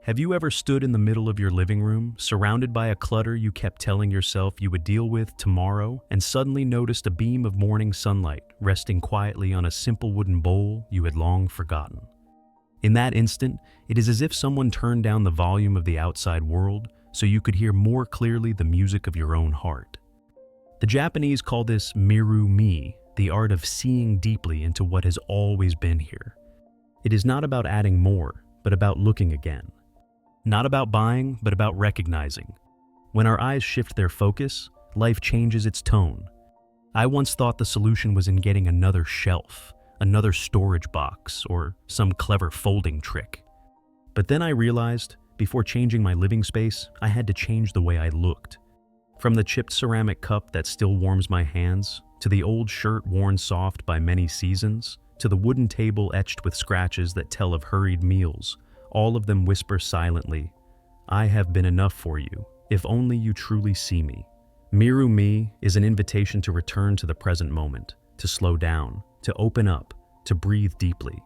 Have you ever stood in the middle of your living room, surrounded by a clutter you kept telling yourself you would deal with tomorrow, and suddenly noticed a beam of morning sunlight resting quietly on a simple wooden bowl you had long forgotten? In that instant, it is as if someone turned down the volume of the outside world so you could hear more clearly the music of your own heart. The Japanese call this miru, the art of seeing deeply into what has always been here. It is not about adding more, but about looking again. Not about buying, but about recognizing. When our eyes shift their focus, life changes its tone. I once thought the solution was in getting another shelf, another storage box, or some clever folding trick. But then I realized, before changing my living space, I had to change the way I looked. From the chipped ceramic cup that still warms my hands, to the old shirt worn soft by many seasons, to the wooden table etched with scratches that tell of hurried meals, all of them whisper silently, "I have been enough for you, if only you truly see me." Miru Me is an invitation to return to the present moment, to slow down, to open up, to breathe deeply.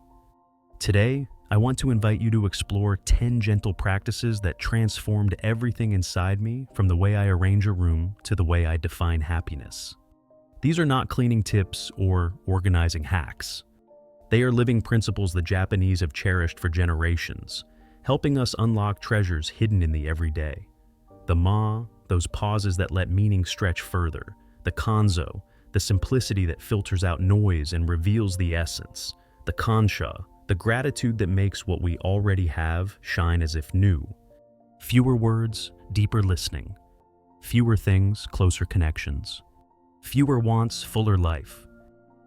Today, I want to invite you to explore 10 gentle practices that transformed everything inside me, from the way I arrange a room to the way I define happiness. These are not cleaning tips or organizing hacks. They are living principles the Japanese have cherished for generations, helping us unlock treasures hidden in the everyday. The ma, those pauses that let meaning stretch further. The kanso, the simplicity that filters out noise and reveals the essence. The kansha, the gratitude that makes what we already have shine as if new. Fewer words, deeper listening. Fewer things, closer connections. Fewer wants, fuller life.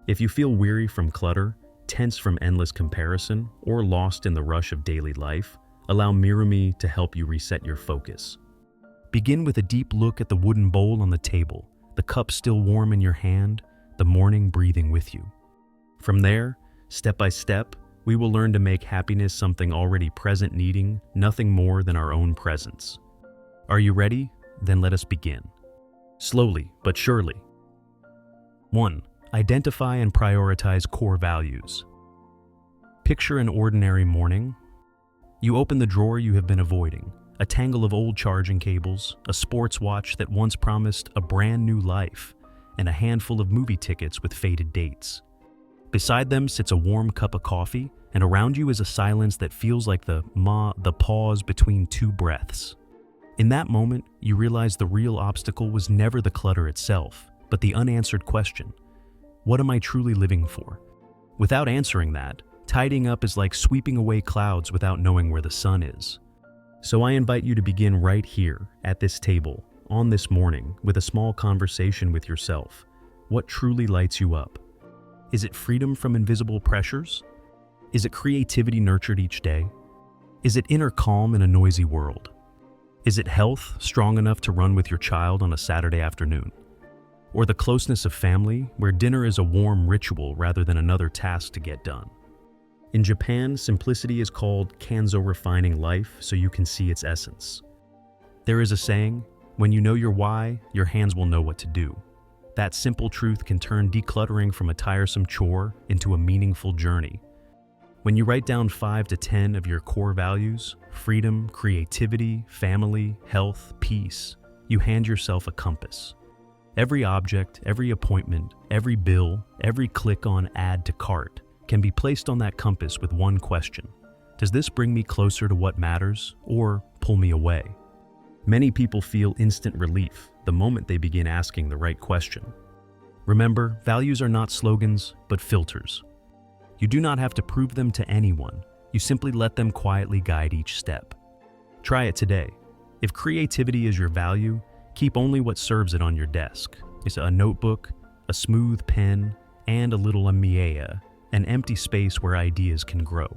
If you feel weary from clutter, tense from endless comparison, or lost in the rush of daily life, allow Mirumi to help you reset your focus. Begin with a deep look at the wooden bowl on the table, the cup still warm in your hand, the morning breathing with you. From there, step by step, we will learn to make happiness something already present, needing nothing more than our own presence. Are you ready? Then let us begin. Slowly but surely. 1. Identify and prioritize core values. Picture an ordinary morning. You open the drawer you have been avoiding, a tangle of old charging cables, a sports watch that once promised a brand new life, and a handful of movie tickets with faded dates. Beside them sits a warm cup of coffee, and around you is a silence that feels like the pause between two breaths. In that moment, you realize the real obstacle was never the clutter itself, but the unanswered question. What am I truly living for? Without answering that, tidying up is like sweeping away clouds without knowing where the sun is. So I invite you to begin right here, at this table, on this morning, with a small conversation with yourself. What truly lights you up? Is it freedom from invisible pressures? Is it creativity nurtured each day? Is it inner calm in a noisy world? Is it health strong enough to run with your child on a Saturday afternoon? Or the closeness of family, where dinner is a warm ritual rather than another task to get done? In Japan, simplicity is called Kanso, refining life so you can see its essence. There is a saying, when you know your why, your hands will know what to do. That simple truth can turn decluttering from a tiresome chore into a meaningful journey. When you write down 5 to 10 of your core values, freedom, creativity, family, health, peace, you hand yourself a compass. Every object, every appointment, every bill, every click on add to cart can be placed on that compass with one question. Does this bring me closer to what matters, or pull me away? Many people feel instant relief the moment they begin asking the right question. Remember, values are not slogans, but filters. You do not have to prove them to anyone. You simply let them quietly guide each step. Try it today. If creativity is your value, keep only what serves it on your desk. It's a notebook, a smooth pen, and a little amiea, an empty space where ideas can grow.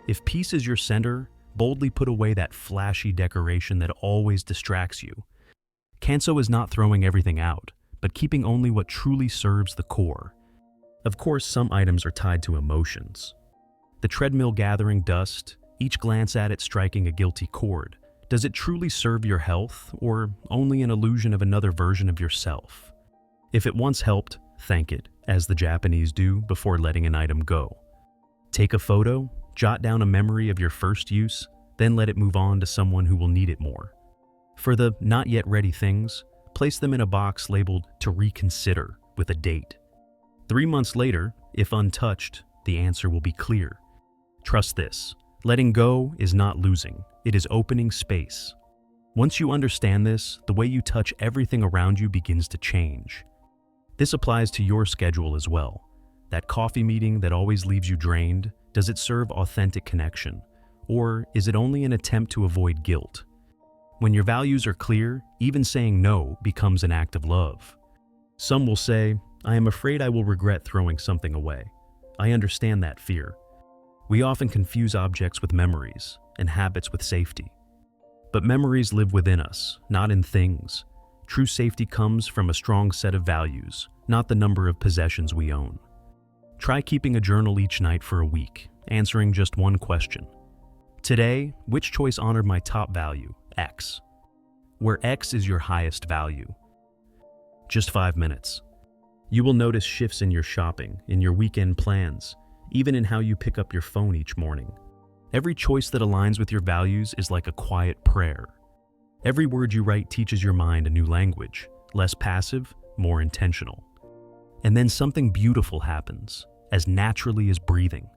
If peace is your center, boldly put away that flashy decoration that always distracts you. Kanso is not throwing everything out, but keeping only what truly serves the core. Of course, some items are tied to emotions. The treadmill gathering dust, each glance at it striking a guilty chord. Does it truly serve your health, or only an illusion of another version of yourself? If it once helped, thank it, as the Japanese do, before letting an item go. Take a photo, jot down a memory of your first use, Then let it move on to someone who will need it more. For the not yet ready things, place them in a box labeled "to reconsider" with a date. 3 months later, if untouched, the answer will be clear. Trust this. Letting go is not losing. It is opening space. Once you understand this, the way you touch everything around you begins to change. This applies to your schedule as well. That coffee meeting that always leaves you drained, does it serve authentic connection? Or is it only an attempt to avoid guilt? When your values are clear, even saying no becomes an act of love. Some will say, "I am afraid I will regret throwing something away." I understand that fear. We often confuse objects with memories and habits with safety. But memories live within us, not in things. True safety comes from a strong set of values, not the number of possessions we own. Try keeping a journal each night for a week, answering just one question. Today, which choice honored my top value, X? Where X is your highest value. Just 5 minutes. You will notice shifts in your shopping, in your weekend plans, even in how you pick up your phone each morning. Every choice that aligns with your values is like a quiet prayer. Every word you write teaches your mind a new language, less passive, more intentional. And then something beautiful happens, as naturally as breathing.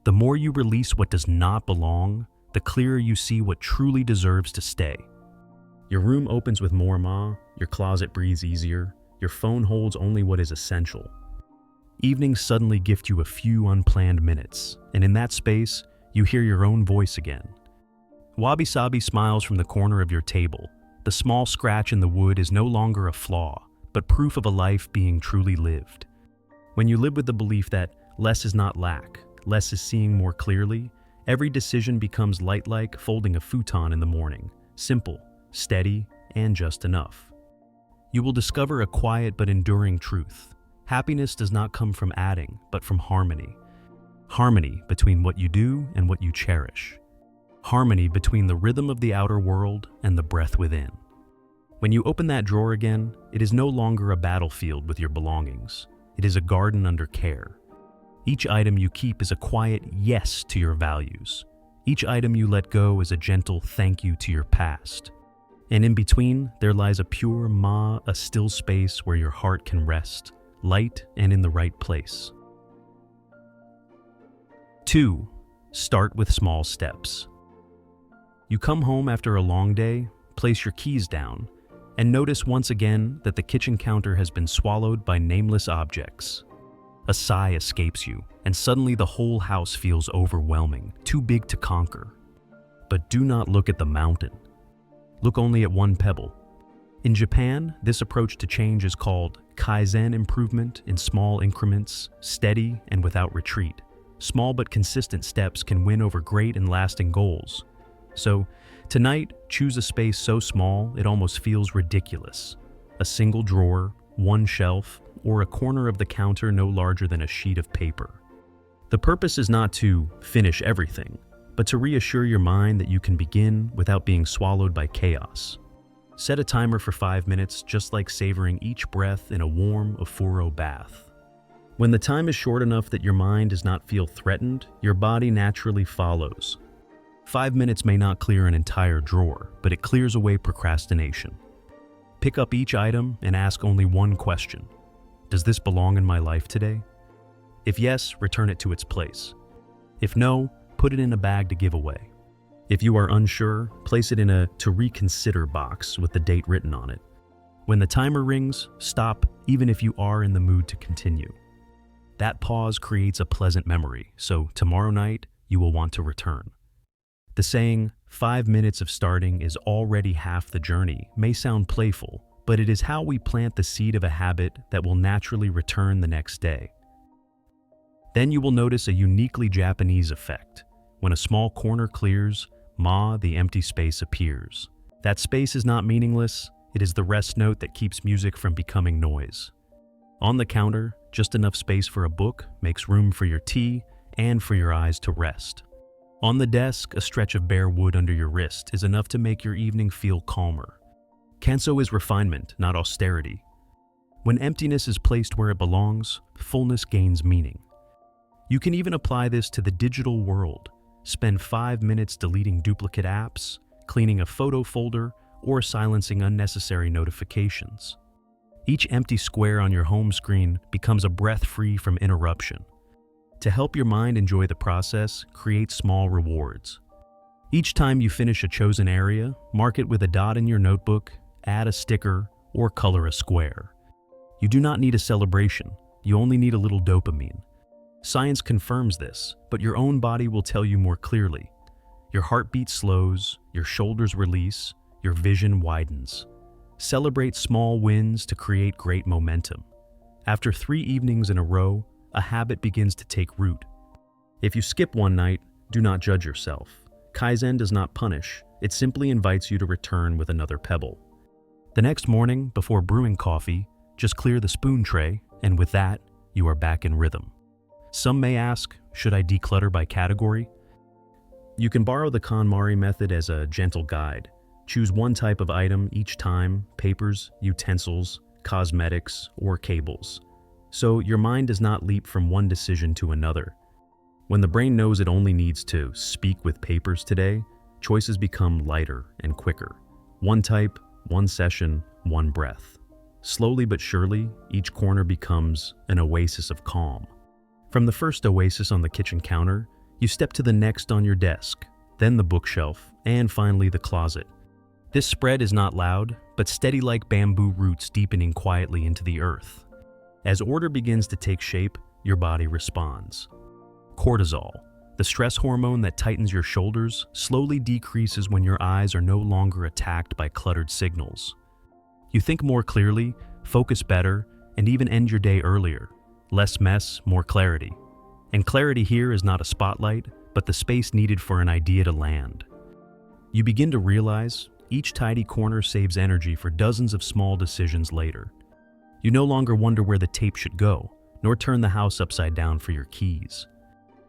The more you release what does not belong, the clearer you see what truly deserves to stay. Your room opens with more ma, your closet breathes easier, your phone holds only what is essential. Evenings suddenly gift you a few unplanned minutes, and in that space, you hear your own voice again. Wabi-sabi smiles from the corner of your table. The small scratch in the wood is no longer a flaw, but proof of a life being truly lived. When you live with the belief that less is not lack, less is seeing more clearly, every decision becomes light-like folding a futon in the morning, simple, steady, and just enough. You will discover a quiet but enduring truth. Happiness does not come from adding, but from harmony. Harmony between what you do and what you cherish. Harmony between the rhythm of the outer world and the breath within. When you open that drawer again, it is no longer a battlefield with your belongings. It is a garden under care. Each item you keep is a quiet yes to your values. Each item you let go is a gentle thank you to your past. And in between, there lies a pure ma, a still space where your heart can rest, light and in the right place. 2. Start with small steps. You come home after a long day, place your keys down, and notice once again that the kitchen counter has been swallowed by nameless objects. A sigh escapes you, and suddenly the whole house feels overwhelming, too big to conquer. But do not look at the mountain. Look only at one pebble. In Japan, this approach to change is called Kaizen improvement in small increments, steady and without retreat. Small but consistent steps can win over great and lasting goals. So, tonight, choose a space so small it almost feels ridiculous. A single drawer, one shelf, or a corner of the counter no larger than a sheet of paper. The purpose is not to finish everything, but to reassure your mind that you can begin without being swallowed by chaos. Set a timer for 5 minutes, just like savoring each breath in a warm ofuro bath. When the time is short enough that your mind does not feel threatened, your body naturally follows. 5 minutes may not clear an entire drawer, but it clears away procrastination. Pick up each item and ask only one question. Does this belong in my life today? If yes, return it to its place. If no, put it in a bag to give away. If you are unsure, place it in a "to reconsider" box with the date written on it. When the timer rings, stop even if you are in the mood to continue. That pause creates a pleasant memory, so tomorrow night you will want to return. The saying, 5 minutes of starting is already half the journey, may sound playful, but it is how we plant the seed of a habit that will naturally return the next day. Then you will notice a uniquely Japanese effect. When a small corner clears, ma, the empty space appears. That space is not meaningless, it is the rest note that keeps music from becoming noise. On the counter, just enough space for a book makes room for your tea and for your eyes to rest. On the desk, a stretch of bare wood under your wrist is enough to make your evening feel calmer. Kanso is refinement, not austerity. When emptiness is placed where it belongs, fullness gains meaning. You can even apply this to the digital world. Spend 5 minutes deleting duplicate apps, cleaning a photo folder, or silencing unnecessary notifications. Each empty square on your home screen becomes a breath free from interruption. To help your mind enjoy the process, create small rewards. Each time you finish a chosen area, mark it with a dot in your notebook, add a sticker, or color a square. You do not need a celebration, you only need a little dopamine. Science confirms this, but your own body will tell you more clearly. Your heartbeat slows, your shoulders release, your vision widens. Celebrate small wins to create great momentum. After 3 evenings in a row, a habit begins to take root. If you skip one night, do not judge yourself. Kaizen does not punish, it simply invites you to return with another pebble. The next morning, before brewing coffee, just clear the spoon tray, and with that, you are back in rhythm. Some may ask, should I declutter by category? You can borrow the KonMari method as a gentle guide. Choose one type of item each time: papers, utensils, cosmetics, or cables. So your mind does not leap from one decision to another. When the brain knows it only needs to speak with papers today, choices become lighter and quicker. One type, one session, one breath. Slowly but surely, each corner becomes an oasis of calm. From the first oasis on the kitchen counter, you step to the next on your desk, then the bookshelf, and finally the closet. This spread is not loud, but steady like bamboo roots deepening quietly into the earth. As order begins to take shape, your body responds. Cortisol, the stress hormone that tightens your shoulders, slowly decreases when your eyes are no longer attacked by cluttered signals. You think more clearly, focus better, and even end your day earlier. Less mess, more clarity. And clarity here is not a spotlight, but the space needed for an idea to land. You begin to realize each tidy corner saves energy for dozens of small decisions later. You no longer wonder where the tape should go, nor turn the house upside down for your keys.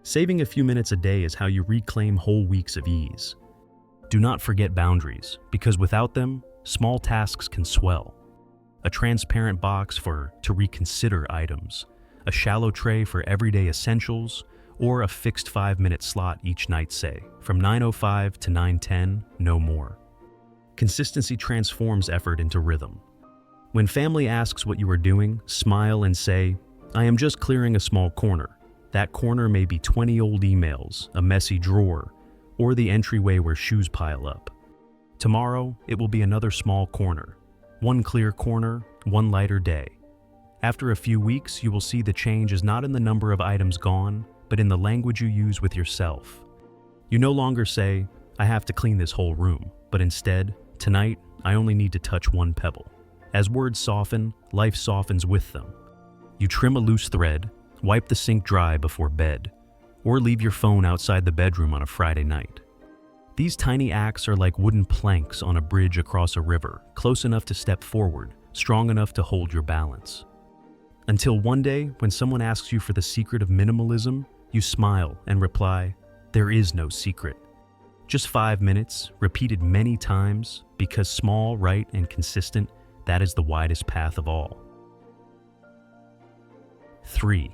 Saving a few minutes a day is how you reclaim whole weeks of ease. Do not forget boundaries, because without them, small tasks can swell. A transparent box to reconsider items, a shallow tray for everyday essentials, or a fixed 5-minute slot each night, say, from 9:05 to 9:10, no more. Consistency transforms effort into rhythm. When family asks what you are doing, smile and say, I am just clearing a small corner. That corner may be 20 old emails, a messy drawer, or the entryway where shoes pile up. Tomorrow, it will be another small corner. One clear corner, one lighter day. After a few weeks, you will see the change is not in the number of items gone, but in the language you use with yourself. You no longer say, I have to clean this whole room, but instead, tonight, I only need to touch one pebble. As words soften, life softens with them. You trim a loose thread, wipe the sink dry before bed, or leave your phone outside the bedroom on a Friday night. These tiny acts are like wooden planks on a bridge across a river, close enough to step forward, strong enough to hold your balance. Until one day, when someone asks you for the secret of minimalism, you smile and reply, there is no secret. Just 5 minutes, repeated many times, because small, right, and consistent, that is the widest path of all. 3.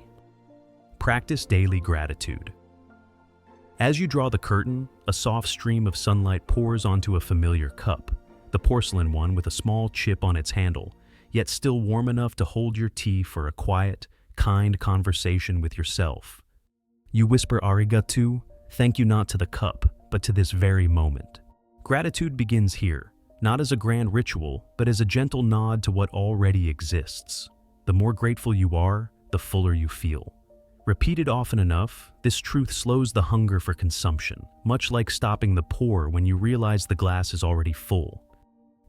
Practice daily gratitude. As you draw the curtain, a soft stream of sunlight pours onto a familiar cup, the porcelain one with a small chip on its handle, yet still warm enough to hold your tea for a quiet, kind conversation with yourself. You whisper arigato, thank you not to the cup, but to this very moment. Gratitude begins here, not as a grand ritual, but as a gentle nod to what already exists. The more grateful you are, the fuller you feel. Repeated often enough, this truth slows the hunger for consumption, much like stopping the pour when you realize the glass is already full.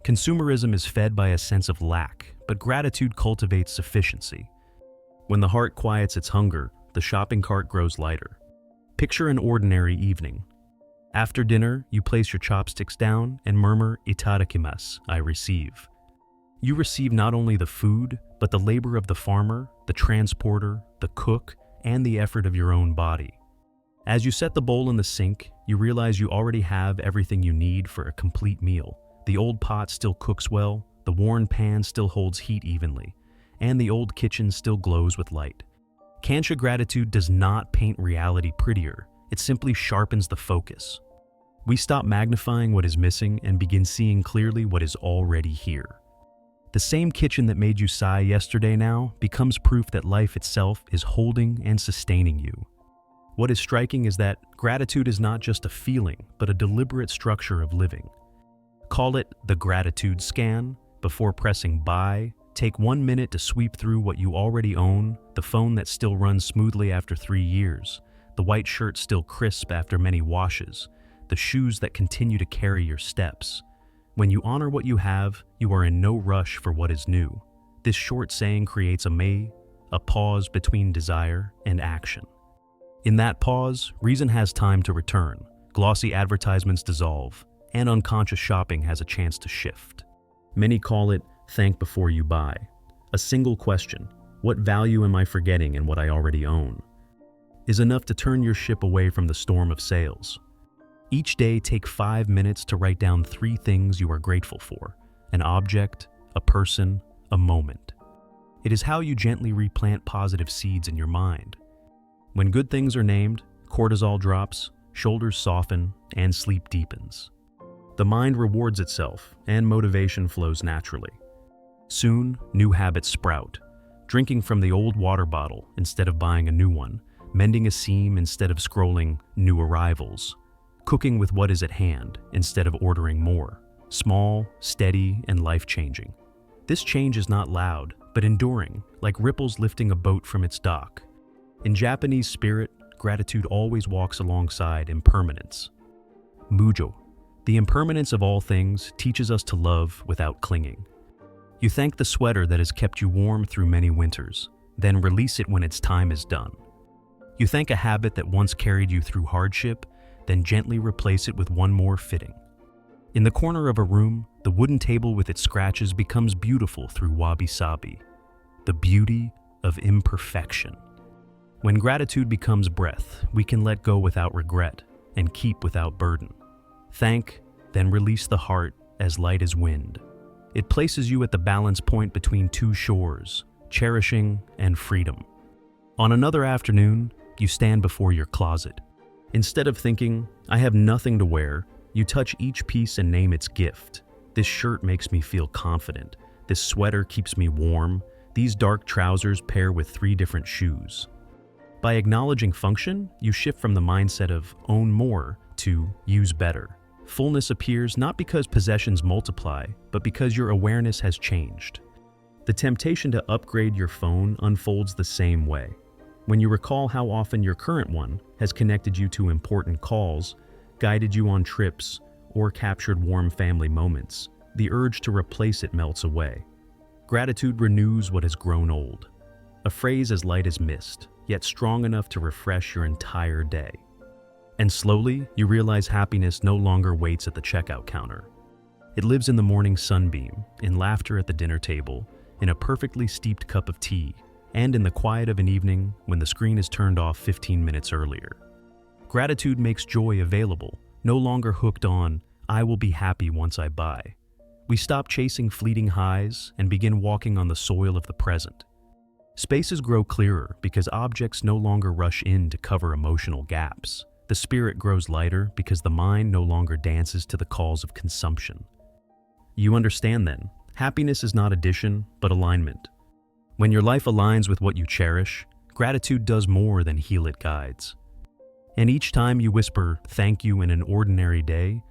Consumerism is fed by a sense of lack, but gratitude cultivates sufficiency. When the heart quiets its hunger, the shopping cart grows lighter. Picture an ordinary evening. After dinner, you place your chopsticks down and murmur, "Itadakimasu, I receive." You receive not only the food, but the labor of the farmer, the transporter, the cook, and the effort of your own body. As you set the bowl in the sink, you realize you already have everything you need for a complete meal. The old pot still cooks well, the worn pan still holds heat evenly, and the old kitchen still glows with light. Kansha gratitude does not paint reality prettier, it simply sharpens the focus. We stop magnifying what is missing and begin seeing clearly what is already here. The same kitchen that made you sigh yesterday now becomes proof that life itself is holding and sustaining you. What is striking is that gratitude is not just a feeling, but a deliberate structure of living. Call it the gratitude scan. Before pressing buy, take 1 minute to sweep through what you already own: the phone that still runs smoothly after 3 years, the white shirt still crisp after many washes, the shoes that continue to carry your steps. When you honor what you have, you are in no rush for what is new. This short saying creates a pause between desire and action. In that pause, reason has time to return, glossy advertisements dissolve, and unconscious shopping has a chance to shift. Many call it think before you buy. A single question, what value am I forgetting in what I already own, is enough to turn your ship away from the storm of sales. Each day, take 5 minutes to write down 3 things you are grateful for: an object, a person, a moment. It is how you gently replant positive seeds in your mind. When good things are named, cortisol drops, shoulders soften, and sleep deepens. The mind rewards itself, and motivation flows naturally. Soon, new habits sprout. Drinking from the old water bottle instead of buying a new one, mending a seam instead of scrolling new arrivals, cooking with what is at hand instead of ordering more. Small, steady, and life-changing. This change is not loud, but enduring, like ripples lifting a boat from its dock. In Japanese spirit, gratitude always walks alongside impermanence. Mujo, the impermanence of all things, teaches us to love without clinging. You thank the sweater that has kept you warm through many winters, then release it when its time is done. You thank a habit that once carried you through hardship, then gently replace it with one more fitting. In the corner of a room, the wooden table with its scratches becomes beautiful through wabi-sabi, the beauty of imperfection. When gratitude becomes breath, we can let go without regret and keep without burden. Thank, then release the heart as light as wind. It places you at the balance point between 2 shores, cherishing and freedom. On another afternoon, you stand before your closet. Instead of thinking, I have nothing to wear, you touch each piece and name its gift. This shirt makes me feel confident. This sweater keeps me warm. These dark trousers pair with 3 different shoes. By acknowledging function, you shift from the mindset of own more to use better. Fullness appears not because possessions multiply, but because your awareness has changed. The temptation to upgrade your phone unfolds the same way. When you recall how often your current one has connected you to important calls, guided you on trips, or captured warm family moments, the urge to replace it melts away. Gratitude renews what has grown old. A phrase as light as mist, yet strong enough to refresh your entire day. And slowly, you realize happiness no longer waits at the checkout counter. It lives in the morning sunbeam, in laughter at the dinner table, in a perfectly steeped cup of tea, and in the quiet of an evening when the screen is turned off 15 minutes earlier. Gratitude makes joy available, no longer hooked on, I will be happy once I buy. We stop chasing fleeting highs and begin walking on the soil of the present. Spaces grow clearer because objects no longer rush in to cover emotional gaps. The spirit grows lighter because the mind no longer dances to the calls of consumption. You understand then, happiness is not addition, but alignment. When your life aligns with what you cherish, gratitude does more than heal, it guides. And each time you whisper thank you in an ordinary day,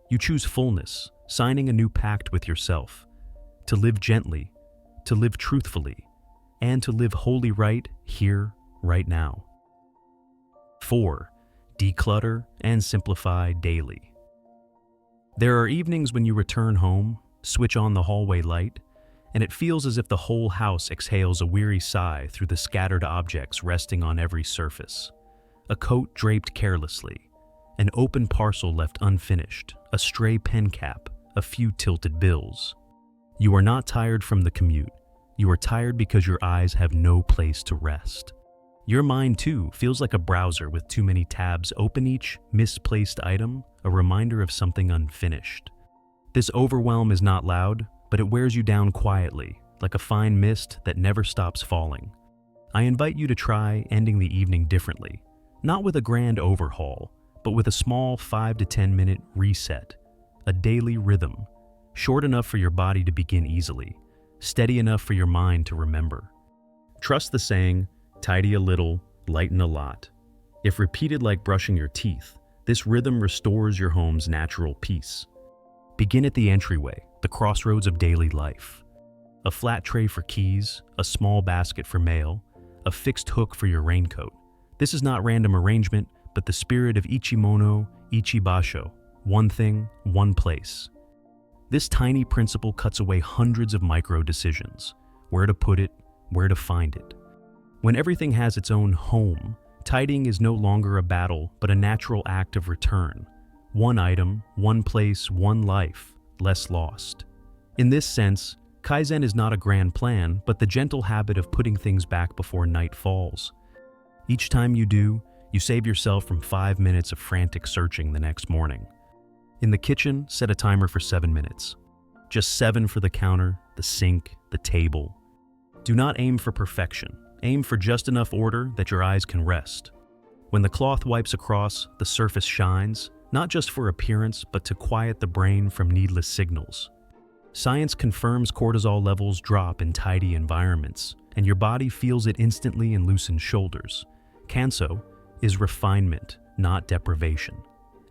you choose fullness, signing a new pact with yourself. To live gently, to live truthfully, and to live wholly right here, right now. 4. Declutter and simplify daily. There are evenings when you return home, switch on the hallway light, and it feels as if the whole house exhales a weary sigh through the scattered objects resting on every surface. A coat draped carelessly, an open parcel left unfinished, a stray pen cap, a few tilted bills. You are not tired from the commute. You are tired because your eyes have no place to rest. Your mind, too, feels like a browser with too many tabs open, each misplaced item a reminder of something unfinished. This overwhelm is not loud, but it wears you down quietly, like a fine mist that never stops falling. I invite you to try ending the evening differently, Not with a grand overhaul, but with a small 5 to 10 minute reset, a daily rhythm, short enough for your body to begin easily, steady enough for your mind to remember. Trust the saying, tidy a little, lighten a lot. If repeated like brushing your teeth, this rhythm restores your home's natural peace. Begin at the entryway, the crossroads of daily life. A flat tray for keys, a small basket for mail, a fixed hook for your raincoat. This is not random arrangement, but the spirit of ichimono, ichibasho, one thing, one place. This tiny principle cuts away hundreds of micro decisions. Where to put it, where to find it. When everything has its own home, tidying is no longer a battle, but a natural act of return. One item, one place, one life, less lost. In this sense, Kaizen is not a grand plan, but the gentle habit of putting things back before night falls. Each time you do, you save yourself from 5 minutes of frantic searching the next morning. In the kitchen, set a timer for 7 minutes. Just 7 for the counter, the sink, the table. Do not aim for perfection. Aim for just enough order that your eyes can rest. When the cloth wipes across, the surface shines, not just for appearance, but to quiet the brain from needless signals. Science confirms cortisol levels drop in tidy environments, and your body feels it instantly in loosened shoulders. Kanso is refinement, not deprivation.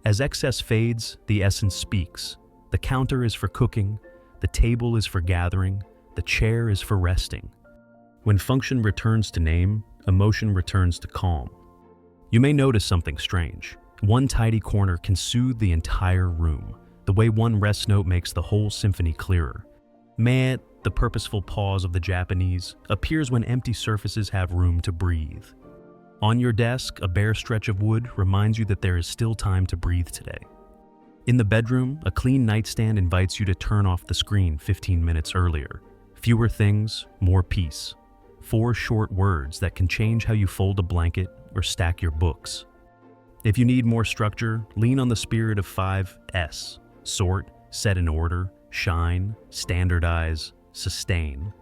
As excess fades, the essence speaks. The counter is for cooking, the table is for gathering, the chair is for resting. When function returns to name, emotion returns to calm. You may notice something strange. One tidy corner can soothe the entire room, the way one rest note makes the whole symphony clearer. Meh, the purposeful pause of the Japanese, appears when empty surfaces have room to breathe. On your desk, a bare stretch of wood reminds you that there is still time to breathe today. In the bedroom, a clean nightstand invites you to turn off the screen 15 minutes earlier. Fewer things, more peace. 4 short words that can change how you fold a blanket or stack your books. If you need more structure, lean on the spirit of 5S. Sort, set in order, shine, standardize, sustain.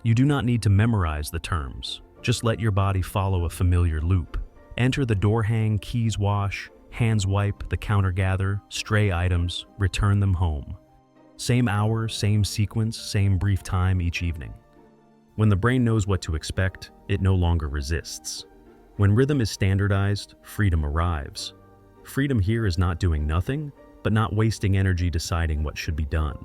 You do not need to memorize the terms. Just let your body follow a familiar loop. Enter the door hang, keys wash, hands wipe, the counter gather, stray items, return them home. Same hour, same sequence, same brief time each evening. When the brain knows what to expect, it no longer resists. When rhythm is standardized, freedom arrives. Freedom here is not doing nothing, but not wasting energy deciding what should be done.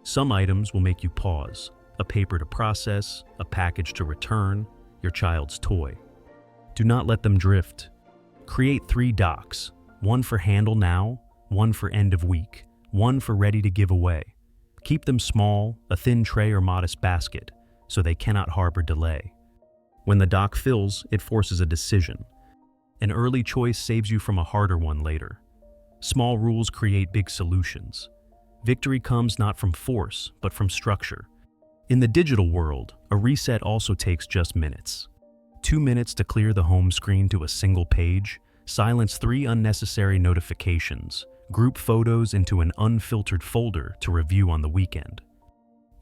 Some items will make you pause. A paper to process, a package to return, your child's toy. Do not let them drift. Create 3 docks, one for handle now, one for end of week, one for ready to give away. Keep them small, a thin tray or modest basket, so they cannot harbor delay. When the dock fills, it forces a decision. An early choice saves you from a harder one later. Small rules create big solutions. Victory comes not from force, but from structure. In the digital world, a reset also takes just minutes. 2 minutes to clear the home screen to a single page, silence 3 unnecessary notifications, group photos into an unfiltered folder to review on the weekend.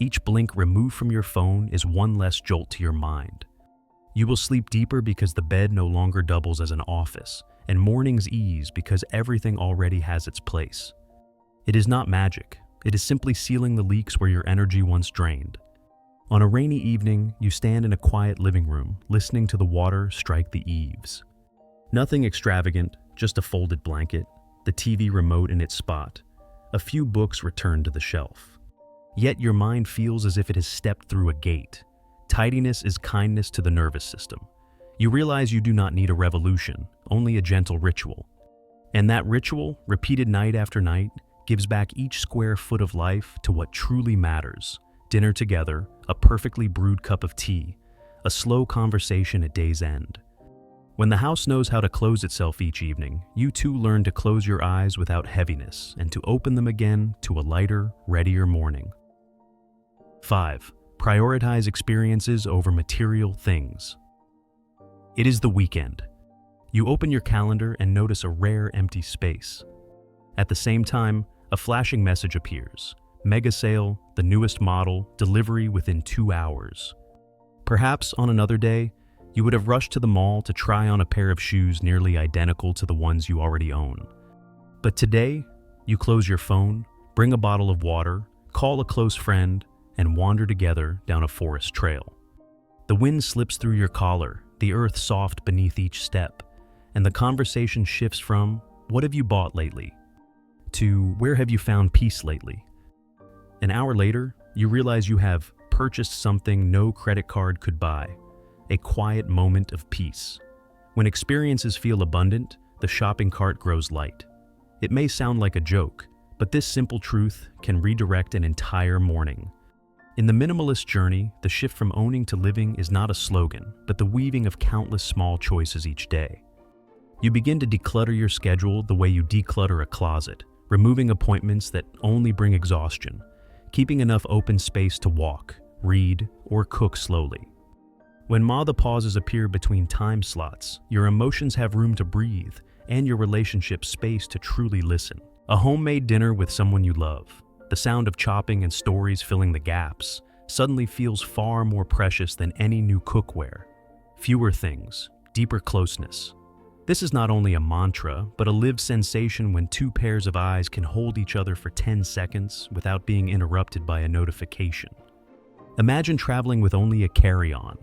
Each blink removed from your phone is one less jolt to your mind. You will sleep deeper because the bed no longer doubles as an office, and mornings ease because everything already has its place. It is not magic. It is simply sealing the leaks where your energy once drained. On a rainy evening, you stand in a quiet living room, listening to the water strike the eaves. Nothing extravagant, just a folded blanket, the TV remote in its spot, a few books returned to the shelf. Yet your mind feels as if it has stepped through a gate. Tidiness is kindness to the nervous system. You realize you do not need a revolution, only a gentle ritual. And that ritual, repeated night after night, gives back each square foot of life to what truly matters. Dinner together, a perfectly brewed cup of tea, a slow conversation at day's end. When the house knows how to close itself each evening, you too learn to close your eyes without heaviness and to open them again to a lighter, readier morning. 5. Prioritize experiences over material things. It is the weekend. You open your calendar and notice a rare empty space. At the same time, a flashing message appears. Mega sale, the newest model, delivery within 2 hours. Perhaps on another day, You would have rushed to the mall to try on a pair of shoes nearly identical to the ones you already own. But today, you close your phone, bring a bottle of water, call a close friend, and wander together down a forest trail. The wind slips through your collar, the earth soft beneath each step, and the conversation shifts from, "What have you bought lately?" to "Where have you found peace lately?" An hour later, you realize you have purchased something no credit card could buy, a quiet moment of peace. When experiences feel abundant, the shopping cart grows light. It may sound like a joke, but this simple truth can redirect an entire morning. In the minimalist journey, the shift from owning to living is not a slogan, but the weaving of countless small choices each day. You begin to declutter your schedule the way you declutter a closet, removing appointments that only bring exhaustion, keeping enough open space to walk, read, or cook slowly. When the pauses appear between time slots, your emotions have room to breathe and your relationship space to truly listen. A homemade dinner with someone you love, the sound of chopping and stories filling the gaps, suddenly feels far more precious than any new cookware. Fewer things, deeper closeness. This is not only a mantra, but a lived sensation when two pairs of eyes can hold each other for 10 seconds without being interrupted by a notification. Imagine traveling with only a carry-on.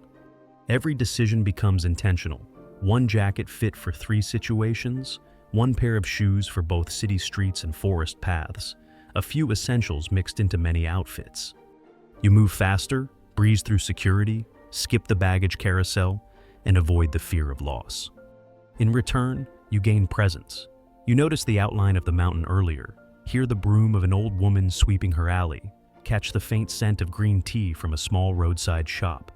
Every decision becomes intentional. One jacket fit for 3 situations, one pair of shoes for both city streets and forest paths, a few essentials mixed into many outfits. You move faster, breeze through security, skip the baggage carousel, and avoid the fear of loss. In return, you gain presence. You notice the outline of the mountain earlier, hear the broom of an old woman sweeping her alley, catch the faint scent of green tea from a small roadside shop.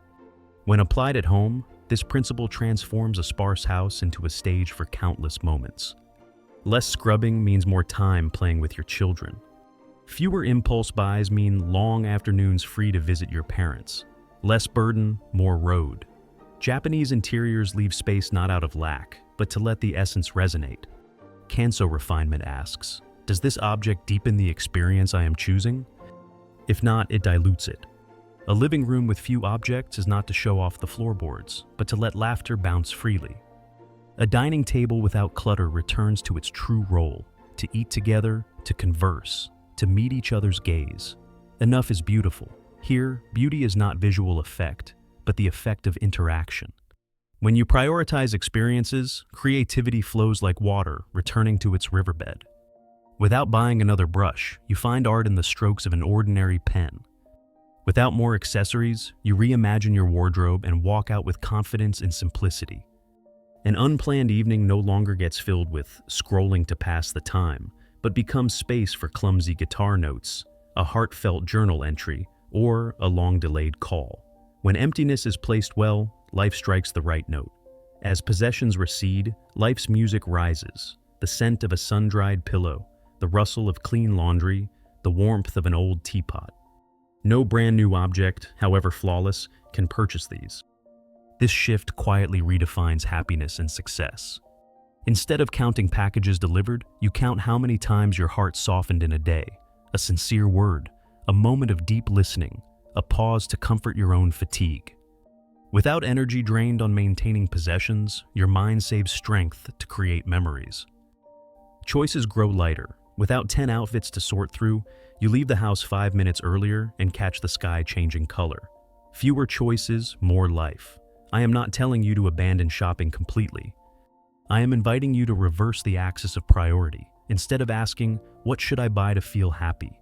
When applied at home, this principle transforms a sparse house into a stage for countless moments. Less scrubbing means more time playing with your children. Fewer impulse buys mean long afternoons free to visit your parents. Less burden, more road. Japanese interiors leave space not out of lack, but to let the essence resonate. Kanso refinement asks, does this object deepen the experience I am choosing? If not, it dilutes it. A living room with few objects is not to show off the floorboards, but to let laughter bounce freely. A dining table without clutter returns to its true role, to eat together, to converse, to meet each other's gaze. Enough is beautiful. Here, beauty is not visual effect, but the effect of interaction. When you prioritize experiences, creativity flows like water, returning to its riverbed. Without buying another brush, you find art in the strokes of an ordinary pen. Without more accessories, you reimagine your wardrobe and walk out with confidence and simplicity. An unplanned evening no longer gets filled with scrolling to pass the time, but becomes space for clumsy guitar notes, a heartfelt journal entry, or a long-delayed call. When emptiness is placed well, life strikes the right note. As possessions recede, life's music rises, the scent of a sun-dried pillow, the rustle of clean laundry, the warmth of an old teapot. No brand new object, however flawless, can purchase these. This shift quietly redefines happiness and success. Instead of counting packages delivered, you count how many times your heart softened in a day, a sincere word, a moment of deep listening, a pause to comfort your own fatigue. Without energy drained on maintaining possessions, your mind saves strength to create memories. Choices grow lighter. Without 10 outfits to sort through, you leave the house 5 minutes earlier and catch the sky changing color. Fewer choices, more life. I am not telling you to abandon shopping completely. I am inviting you to reverse the axis of priority. Instead of asking, what should I buy to feel happy?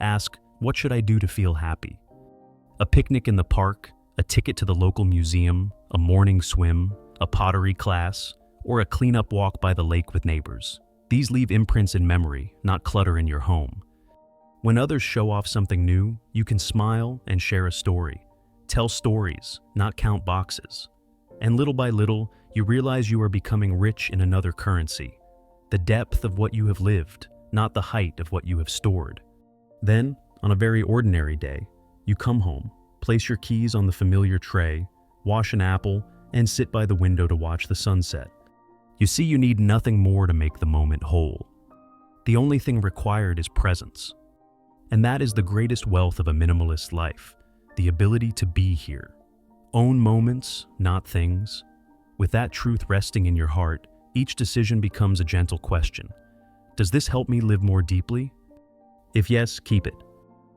Ask, what should I do to feel happy? A picnic in the park, a ticket to the local museum, a morning swim, a pottery class, or a cleanup walk by the lake with neighbors. These leave imprints in memory, not clutter in your home. When others show off something new, you can smile and share a story. Tell stories, not count boxes. And little by little, you realize you are becoming rich in another currency. The depth of what you have lived, not the height of what you have stored. Then, on a very ordinary day, you come home, place your keys on the familiar tray, wash an apple, and sit by the window to watch the sunset. You see, you need nothing more to make the moment whole. The only thing required is presence. And that is the greatest wealth of a minimalist life, the ability to be here. Own moments, not things. With that truth resting in your heart, each decision becomes a gentle question. Does this help me live more deeply? If yes, keep it.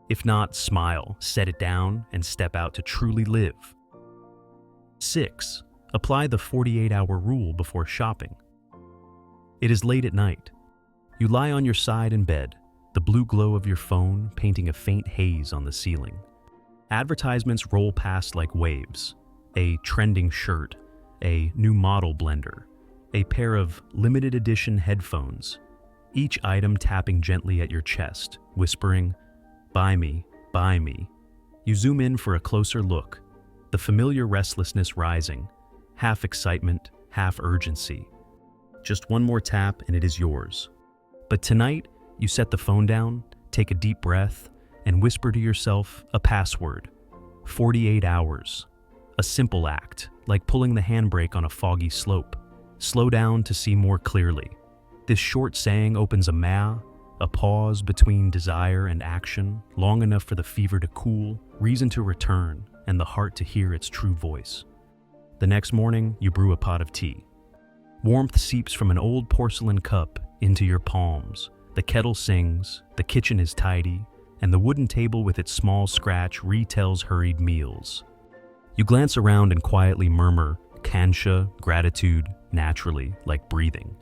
If not, smile, set it down, and step out to truly live. 6. Apply the 48-hour rule before shopping. It is late at night. You lie on your side in bed, the blue glow of your phone painting a faint haze on the ceiling. Advertisements roll past like waves. A trending shirt, a new model blender, a pair of limited edition headphones, each item tapping gently at your chest, whispering, "Buy me, buy me." You zoom in for a closer look, the familiar restlessness rising, half excitement, half urgency. Just one more tap and it is yours. But tonight, you set the phone down, take a deep breath, and whisper to yourself a password. 48 hours. A simple act, like pulling the handbrake on a foggy slope. Slow down to see more clearly. This short saying opens a pause between desire and action, long enough for the fever to cool, reason to return, and the heart to hear its true voice. The next morning, you brew a pot of tea. Warmth seeps from an old porcelain cup into your palms. The kettle sings, the kitchen is tidy, and the wooden table with its small scratch retells hurried meals. You glance around and quietly murmur, kansha, gratitude, naturally, like breathing.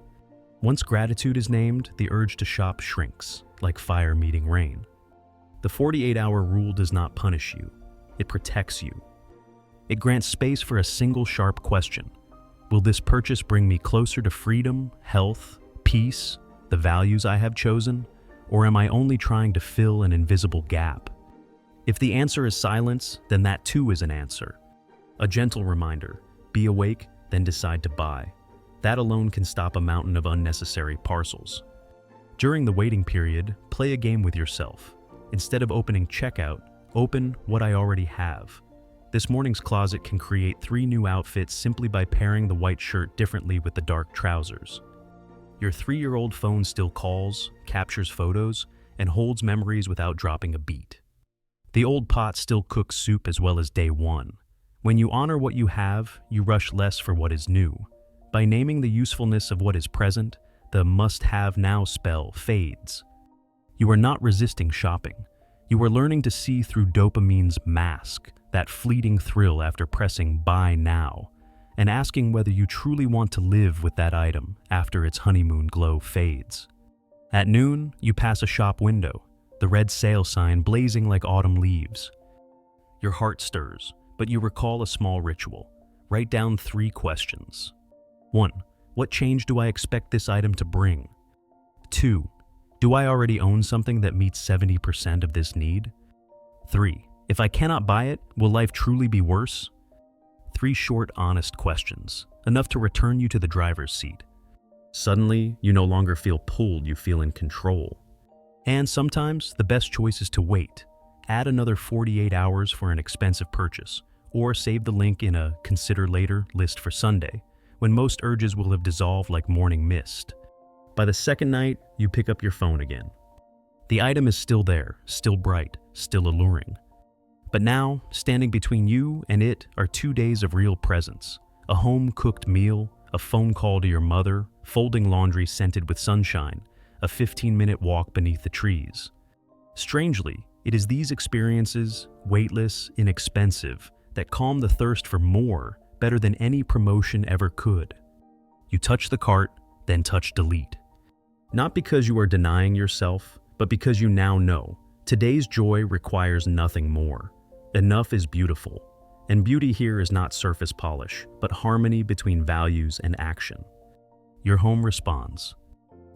Once gratitude is named, the urge to shop shrinks, like fire meeting rain. The 48-hour rule does not punish you. It protects you. It grants space for a single sharp question. Will this purchase bring me closer to freedom, health, peace, the values I have chosen? Or am I only trying to fill an invisible gap? If the answer is silence, then that too is an answer. A gentle reminder, be awake, then decide to buy. That alone can stop a mountain of unnecessary parcels. During the waiting period, play a game with yourself. Instead of opening checkout, open what I already have. This morning's closet can create 3 new outfits simply by pairing the white shirt differently with the dark trousers. Your 3-year-old phone still calls, captures photos, and holds memories without dropping a beat. The old pot still cooks soup as well as day one. When you honor what you have, you rush less for what is new. By naming the usefulness of what is present, the must-have now spell fades. You are not resisting shopping. You are learning to see through dopamine's mask, that fleeting thrill after pressing buy now, and asking whether you truly want to live with that item after its honeymoon glow fades. At noon, you pass a shop window, the red sale sign blazing like autumn leaves. Your heart stirs, but you recall a small ritual. Write down 3 questions. 1. What change do I expect this item to bring? 2. Do I already own something that meets 70% of this need? 3. If I cannot buy it, will life truly be worse? 3 short, honest questions, enough to return you to the driver's seat. Suddenly, you no longer feel pulled, you feel in control. And sometimes, the best choice is to wait. Add another 48 hours for an expensive purchase, or save the link in a consider later list for Sunday, when most urges will have dissolved like morning mist. By the second night, you pick up your phone again. The item is still there, still bright, still alluring. But now, standing between you and it are 2 days of real presence. A home-cooked meal, a phone call to your mother, folding laundry scented with sunshine, a 15-minute walk beneath the trees. Strangely, it is these experiences, weightless, inexpensive, that calm the thirst for more better than any promotion ever could. You touch the cart, then touch delete. Not because you are denying yourself, but because you now know today's joy requires nothing more. Enough is beautiful, and beauty here is not surface polish, but harmony between values and action. Your home responds.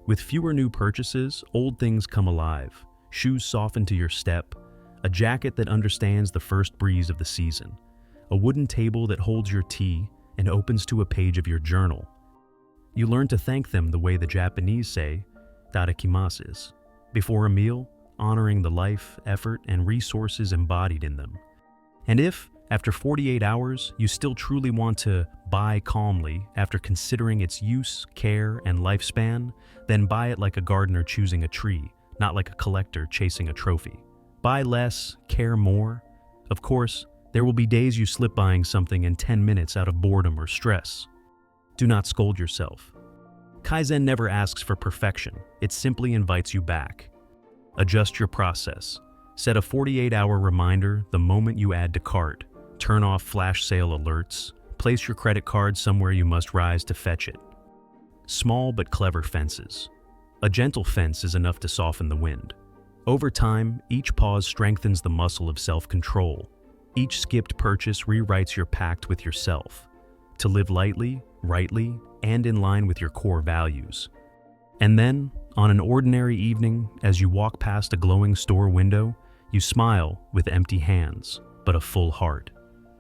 With fewer new purchases, old things come alive. Shoes soften to your step, a jacket that understands the first breeze of the season, a wooden table that holds your tea and opens to a page of your journal. You learn to thank them the way the Japanese say, "Itadakimasu," before a meal, honoring the life, effort, and resources embodied in them. And if, after 48 hours, you still truly want to buy calmly after considering its use, care, and lifespan, then buy it like a gardener choosing a tree, not like a collector chasing a trophy. Buy less, care more. Of course, There will be days you slip buying something in 10 minutes out of boredom or stress. Do not scold yourself. Kaizen never asks for perfection, it simply invites you back. Adjust your process. Set a 48-hour reminder the moment you add to cart. Turn off flash sale alerts. Place your credit card somewhere you must rise to fetch it. Small but clever fences. A gentle fence is enough to soften the wind. Over time, each pause strengthens the muscle of self-control. Each skipped purchase rewrites your pact with yourself, to live lightly, rightly, and in line with your core values. And then, on an ordinary evening, as you walk past a glowing store window, you smile with empty hands, but a full heart.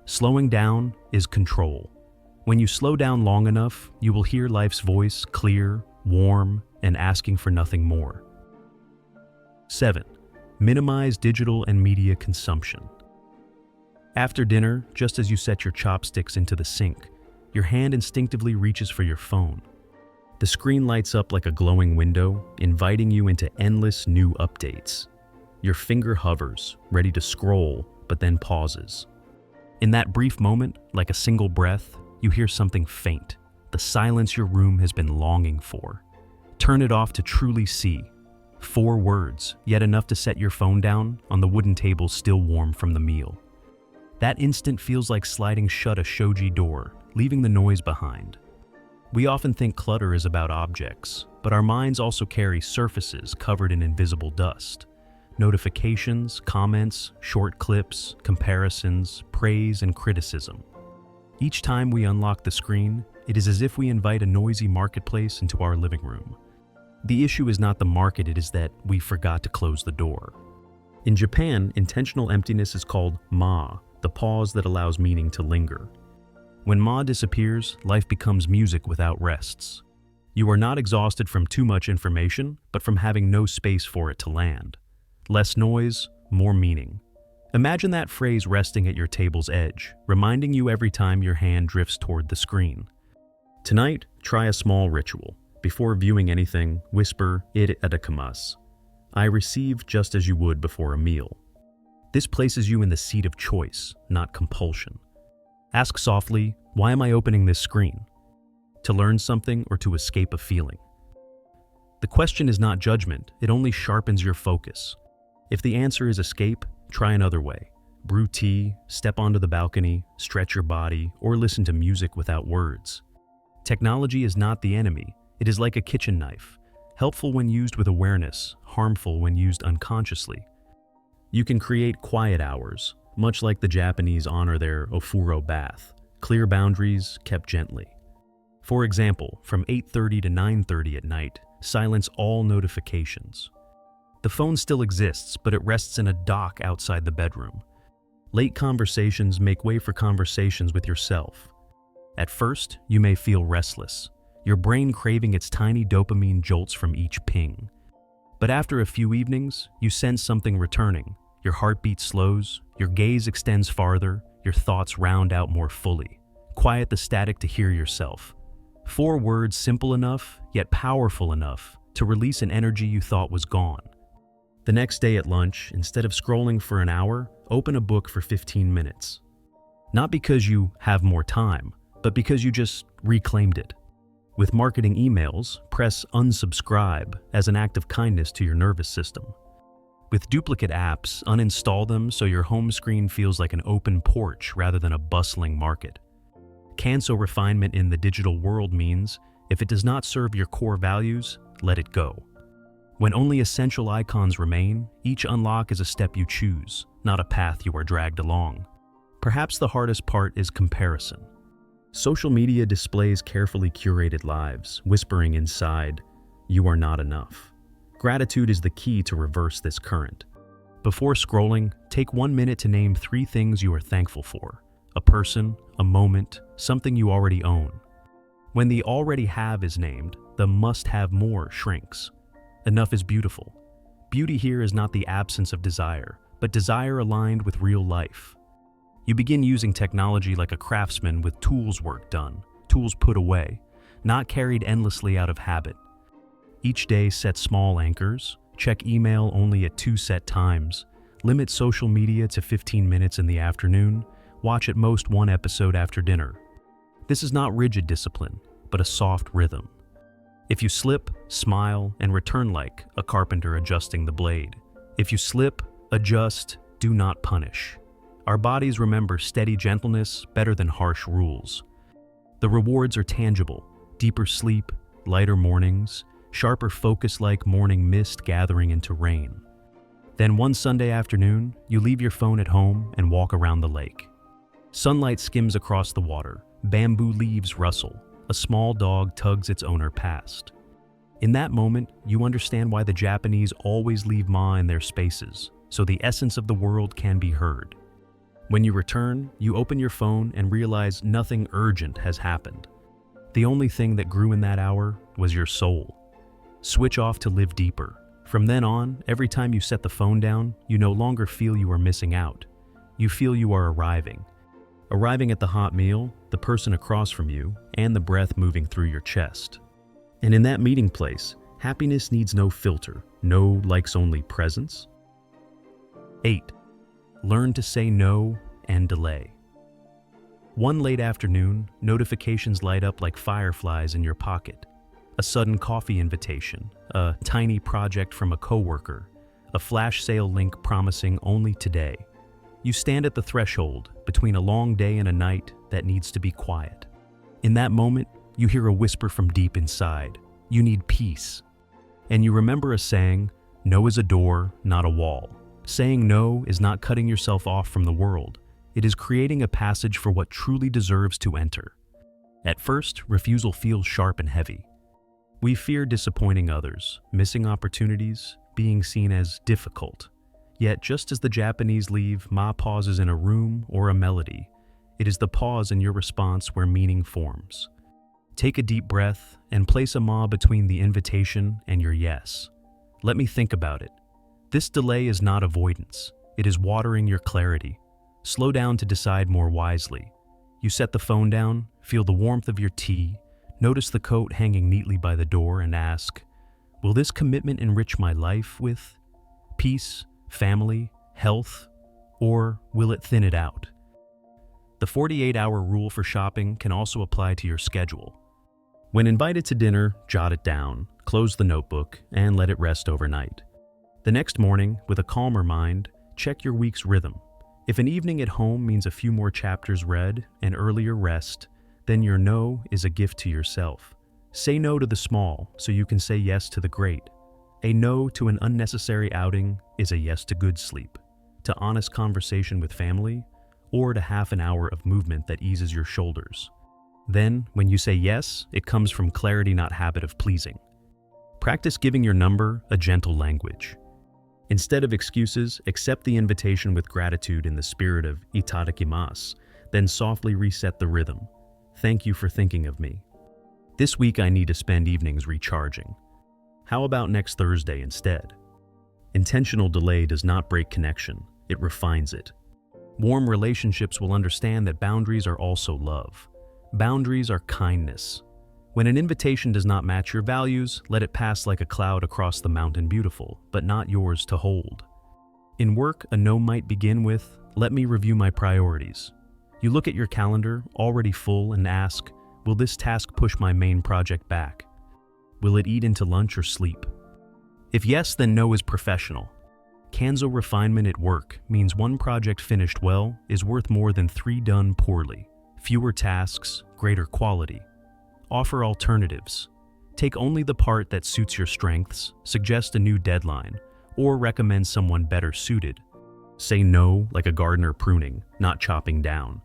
Slowing down is control. When you slow down long enough, you will hear life's voice clear, warm, and asking for nothing more. 7. Minimize digital and media consumption. After dinner, just as you set your chopsticks into the sink, your hand instinctively reaches for your phone. The screen lights up like a glowing window, inviting you into endless new updates. Your finger hovers, ready to scroll, but then pauses. In that brief moment, like a single breath, you hear something faint, the silence your room has been longing for. Turn it off to truly see. 4 words, yet enough to set your phone down on the wooden table still warm from the meal. That instant feels like sliding shut a shoji door, leaving the noise behind. We often think clutter is about objects, but our minds also carry surfaces covered in invisible dust. Notifications, comments, short clips, comparisons, praise, and criticism. Each time we unlock the screen, it is as if we invite a noisy marketplace into our living room. The issue is not the market, it is that we forgot to close the door. In Japan, intentional emptiness is called ma, the pause that allows meaning to linger. When ma disappears, life becomes music without rests. You are not exhausted from too much information, but from having no space for it to land. Less noise, more meaning. Imagine that phrase resting at your table's edge, reminding you every time your hand drifts toward the screen. Tonight, try a small ritual. Before viewing anything, whisper, "Itadakimasu." I receive just as you would before a meal. This places you in the seat of choice, not compulsion. Ask softly, why am I opening this screen? To learn something or to escape a feeling? The question is not judgment, it only sharpens your focus. If the answer is escape, try another way. Brew tea, step onto the balcony, stretch your body, or listen to music without words. Technology is not the enemy. It is like a kitchen knife, helpful when used with awareness, harmful when used unconsciously. You can create quiet hours, much like the Japanese honor their ofuro bath, clear boundaries kept gently. For example, from 8:30 to 9:30 at night, silence all notifications. The phone still exists, but it rests in a dock outside the bedroom. Late conversations make way for conversations with yourself. At first, you may feel restless, your brain craving its tiny dopamine jolts from each ping. But after a few evenings, you sense something returning. Your heartbeat slows, your gaze extends farther, your thoughts round out more fully. Quiet the static to hear yourself. 4 words simple enough, yet powerful enough, to release an energy you thought was gone. The next day at lunch, instead of scrolling for an hour, open a book for 15 minutes. Not because you have more time, but because you just reclaimed it. With marketing emails, press unsubscribe as an act of kindness to your nervous system. With duplicate apps, uninstall them so your home screen feels like an open porch rather than a bustling market. Kanso refinement in the digital world means, if it does not serve your core values, let it go. When only essential icons remain, each unlock is a step you choose, not a path you are dragged along. Perhaps the hardest part is comparison. Social media displays carefully curated lives, whispering inside, "You are not enough." Gratitude is the key to reverse this current. Before scrolling, take 1 minute to name 3 things you are thankful for: a person, a moment, something you already own. When the already have is named, the must have more shrinks. Enough is beautiful. Beauty here is not the absence of desire, but desire aligned with real life. You begin using technology like a craftsman with tools work done, tools put away, not carried endlessly out of habit. Each day set small anchors, check email only at 2 set times, limit social media to 15 minutes in the afternoon, watch at most one episode after dinner. This is not rigid discipline, but a soft rhythm. If you slip, smile, and return like a carpenter adjusting the blade. If you slip, adjust, do not punish. Our bodies remember steady gentleness better than harsh rules. The rewards are tangible: deeper sleep, lighter mornings, sharper focus like morning mist gathering into rain. Then one Sunday afternoon, you leave your phone at home and walk around the lake. Sunlight skims across the water, bamboo leaves rustle, a small dog tugs its owner past. In that moment, you understand why the Japanese always leave ma in their spaces, so the essence of the world can be heard. When you return, you open your phone and realize nothing urgent has happened. The only thing that grew in that hour was your soul. Switch off to live deeper. From then on, every time you set the phone down, you no longer feel you are missing out. You feel you are arriving. Arriving at the hot meal, the person across from you, and the breath moving through your chest. And in that meeting place, happiness needs no filter, no likes-only presence. 8. Learn to say no and delay. One late afternoon, notifications light up like fireflies in your pocket. A sudden coffee invitation, a tiny project from a coworker, a flash sale link promising only today. You stand at the threshold between a long day and a night that needs to be quiet. In that moment, you hear a whisper from deep inside. You need peace. And you remember a saying, "No is a door, not a wall." Saying no is not cutting yourself off from the world. It is creating a passage for what truly deserves to enter. At first, refusal feels sharp and heavy. We fear disappointing others, missing opportunities, being seen as difficult. Yet, just as the Japanese leave ma pauses in a room or a melody, it is the pause in your response where meaning forms. Take a deep breath and place a ma between the invitation and your yes. Let me think about it. This delay is not avoidance. It is watering your clarity. Slow down to decide more wisely. You set the phone down, feel the warmth of your tea, notice the coat hanging neatly by the door, and ask, will this commitment enrich my life with peace, family, health, or will it thin it out? The 48-hour rule for shopping can also apply to your schedule. When invited to dinner, jot it down, close the notebook, and let it rest overnight. The next morning, with a calmer mind, check your week's rhythm. If an evening at home means a few more chapters read and earlier rest, then your no is a gift to yourself. Say no to the small so you can say yes to the great. A no to an unnecessary outing is a yes to good sleep, to honest conversation with family, or to half an hour of movement that eases your shoulders. Then, when you say yes, it comes from clarity, not habit of pleasing. Practice giving your number a gentle language. Instead of excuses, accept the invitation with gratitude in the spirit of itadakimasu, then softly reset the rhythm. Thank you for thinking of me. This week I need to spend evenings recharging. How about next Thursday instead? Intentional delay does not break connection, it refines it. Warm relationships will understand that boundaries are also love. Boundaries are kindness. When an invitation does not match your values, let it pass like a cloud across the mountain, beautiful, but not yours to hold. In work, a no might begin with, let me review my priorities. You look at your calendar, already full, and ask, will this task push my main project back? Will it eat into lunch or sleep? If yes, then no is professional. Kanso refinement at work means one project finished well is worth more than 3 done poorly. Fewer tasks, greater quality. Offer alternatives. Take only the part that suits your strengths, suggest a new deadline, or recommend someone better suited. Say no like a gardener pruning, not chopping down.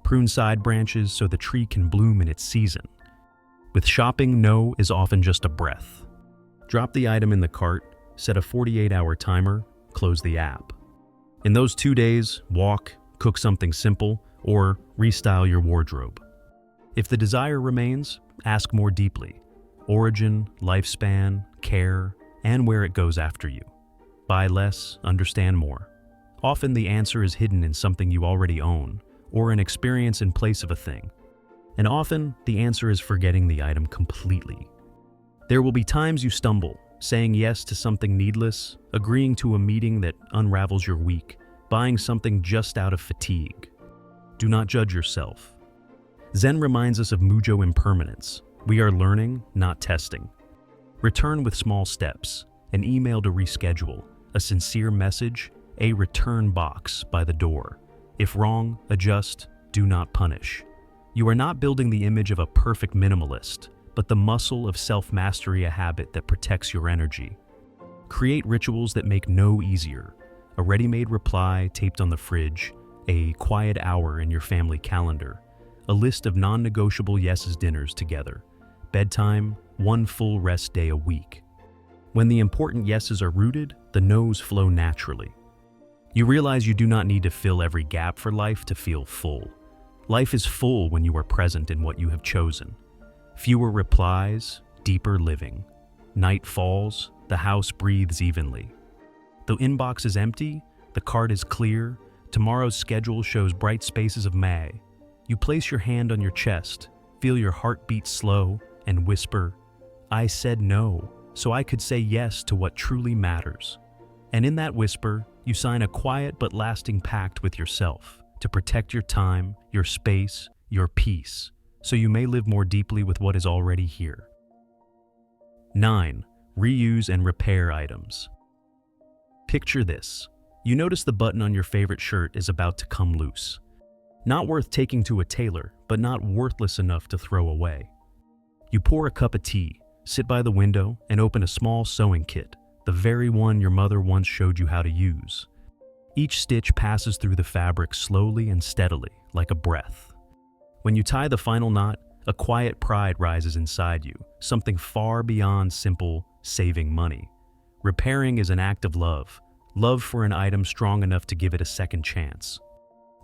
Prune side branches so the tree can bloom in its season. With shopping, no is often just a breath. Drop the item in the cart, set a 48-hour timer, close the app. In those 2 days, walk, cook something simple, or restyle your wardrobe. If the desire remains, ask more deeply. Origin, lifespan, care, and where it goes after you. Buy less, understand more. Often the answer is hidden in something you already own, or an experience in place of a thing. And often, the answer is forgetting the item completely. There will be times you stumble, saying yes to something needless, agreeing to a meeting that unravels your week, buying something just out of fatigue. Do not judge yourself. Zen reminds us of Mujo impermanence. We are learning, not testing. Return with small steps, an email to reschedule, a sincere message, a return box by the door. If wrong, adjust, do not punish. You are not building the image of a perfect minimalist, but the muscle of self-mastery, a habit that protects your energy. Create rituals that make no easier. A ready-made reply taped on the fridge, a quiet hour in your family calendar, a list of non-negotiable yeses dinners together, bedtime, one full rest day a week. When the important yeses are rooted, the nos flow naturally. You realize you do not need to fill every gap for life to feel full. Life is full when you are present in what you have chosen. Fewer replies, deeper living. Night falls, the house breathes evenly. The inbox is empty, the cart is clear, tomorrow's schedule shows bright spaces of May. You place your hand on your chest, feel your heart beat slow, and whisper, "I said no, so I could say yes to what truly matters." And in that whisper, you sign a quiet but lasting pact with yourself to protect your time, your space, your peace, so you may live more deeply with what is already here. 9. Reuse and repair items. Picture this. You notice the button on your favorite shirt is about to come loose. Not worth taking to a tailor, but not worthless enough to throw away. You pour a cup of tea, sit by the window, and open a small sewing kit, the very one your mother once showed you how to use. Each stitch passes through the fabric slowly and steadily, like a breath. When you tie the final knot, a quiet pride rises inside you, something far beyond simple saving money. Repairing is an act of love for an item strong enough to give it a second chance.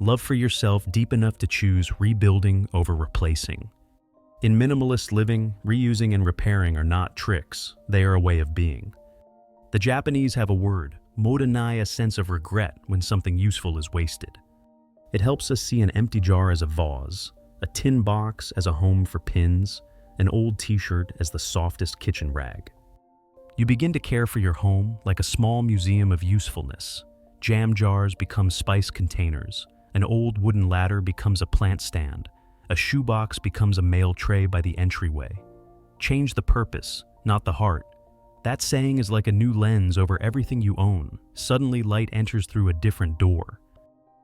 Love for yourself deep enough to choose rebuilding over replacing. In minimalist living, reusing and repairing are not tricks, they are a way of being. The Japanese have a word, modanai, a sense of regret when something useful is wasted. It helps us see an empty jar as a vase, a tin box as a home for pins, an old t-shirt as the softest kitchen rag. You begin to care for your home like a small museum of usefulness. Jam jars become spice containers, an old wooden ladder becomes a plant stand, a shoebox becomes a mail tray by the entryway. Change the purpose, not the heart. That saying is like a new lens over everything you own. Suddenly light enters through a different door.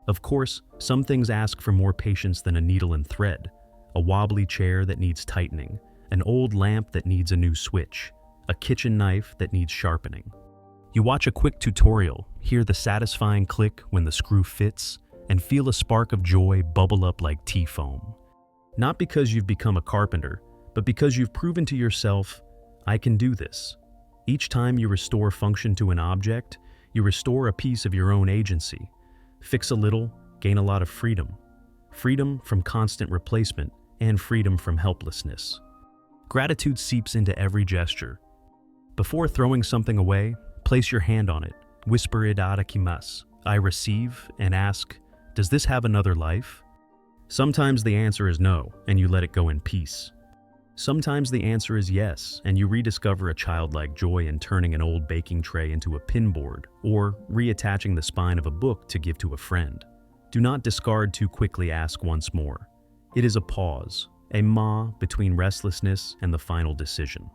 Of course, some things ask for more patience than a needle and thread. A wobbly chair that needs tightening, an old lamp that needs a new switch, a kitchen knife that needs sharpening. You watch a quick tutorial, hear the satisfying click when the screw fits, and feel a spark of joy bubble up like tea foam. Not because you've become a carpenter, but because you've proven to yourself, I can do this. Each time you restore function to an object, you restore a piece of your own agency. Fix a little, gain a lot of freedom. Freedom from constant replacement and freedom from helplessness. Gratitude seeps into every gesture. Before throwing something away, place your hand on it, whisper itadakimasu, I receive, and ask, does this have another life? Sometimes the answer is no, and you let it go in peace. Sometimes the answer is yes, and you rediscover a childlike joy in turning an old baking tray into a pinboard, or reattaching the spine of a book to give to a friend. Do not discard too quickly, ask once more. It is a pause, a ma between restlessness and the final decision.